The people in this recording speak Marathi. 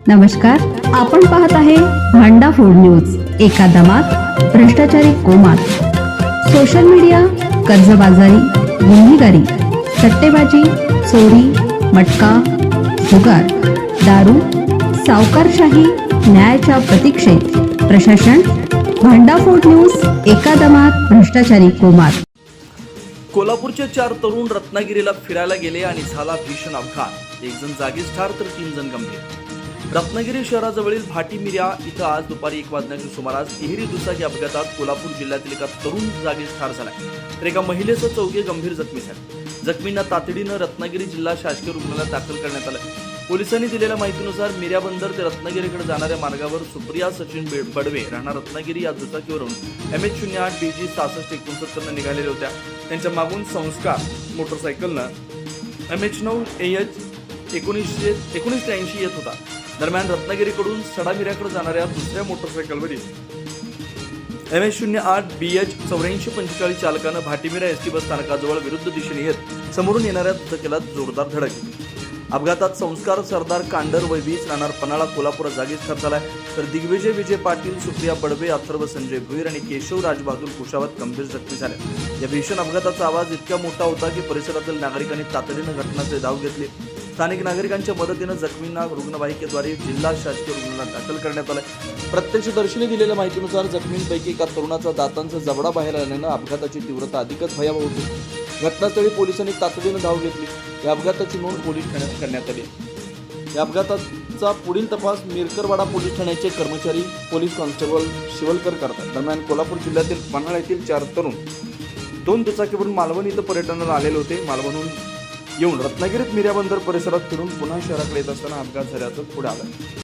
नमस्कार, आपण पाहत आहे भांडा फूड न्यूज. एका दमात भ्रष्टाचारी कोमात. सोशल मीडिया, कर्जबाजारी, गुन्हेगारी, सट्टेबाजी, चोरी, मटका, जुगार, दारू, सावकारशाही, न्यायाच्या प्रतीक्षेत प्रशासन. भांडा फूड न्यूज. एका दमात भ्रष्टाचारी कोमात. कोल्हापूरचे 4 तरुण रत्नागिरीला फिरायला गेले आणि झाला भीषण अपघात. एक जण जागीच ठार तर 3 जण गंभीर. रत्नागिरी शहराजवळील भाटी मिऱ्या इथं आज दुपारी 1 वाजण्याच्या सुमारास तिहेरी दुचाकी अपघातात कोल्हापूर जिल्ह्यातील एका तरुण जागीच ठार झाला, तर एका महिलेसह 4 गंभीर जखमी झाले. जखमींना तातडीनं रत्नागिरी जिल्हा शासकीय रुग्णालयात दाखल करण्यात आलं. पोलिसांनी दिलेल्या माहितीनुसार मिऱ्या बंदर ते रत्नागिरीकडे जाणाऱ्या मार्गावर सुप्रिया सचिन बडवे राहणार रत्नागिरी या दुचाकीवरून MH08 BG 6669 निघालेल्या होत्या. त्यांच्या मागून संस्कार मोटरसायकलनं MH9 AH 1983 येत होता. दरम्यान रत्नागिरीकडून सडामिऱ्याकडे जाणाऱ्या दुसऱ्या मोटरसायकलवरील MH08 BH 8445 चालकानं भाटीमिरा ST बस स्थानकाजवळ विरुद्ध दिशेने येत समोरून येणाऱ्या दुचाकीला जोरदार धडक दिली. अपघातात संस्कार सरदार कांडर व 20 राहणार पन्हाळा कोल्हापूर जागीच ठार झालाय, तर दिग्विजय विजय पाटील, सुप्रिया बडवे, अथर्व संजय भुईर आणि केशव राजबहादूर कुशावत गंभीर जखमी झाले. या भीषण अपघाताचा आवाज इतका मोठा होता की परिसरातील नागरिकांनी तातडीनं घटनास्थळी धाव घेतली. स्थानिक नागरिकांच्या मदतीनं जखमींना रुग्णवाहिकेद्वारे जिल्हा शासकीय रुग्णालयात दाखल करण्यात आलं. प्रत्यक्षदर्शीने दिलेल्या माहितीनुसार जखमींपैकी एका तरुणाचा दातांचा जबडा बाहेर आल्यानं अपघाताची तीव्रता अधिकच भयावह होती. घटनास्थळी पोलिसांनी तातडीनं धाव घेतली. या अपघाताची नोंद पोलीस ठाण्यात करण्यात आली. या अपघाताचा पुढील तपास मिरकरवाडा पोलीस ठाण्याचे कर्मचारी पोलीस कॉन्स्टेबल शिवलकर करतात. दरम्यान कोल्हापूर जिल्ह्यातील पन्हाळा येथील 4 तरुण 2 दुचाकीवरून मालवण इथं पर्यटनाला आलेले होते. मालवणहून येऊन रत्नागिरीत मिऱ्या बंदर परिसरात फिरून पुन्हा शहराकडे येत असताना अपघात झाल्याचं पुढे आलं.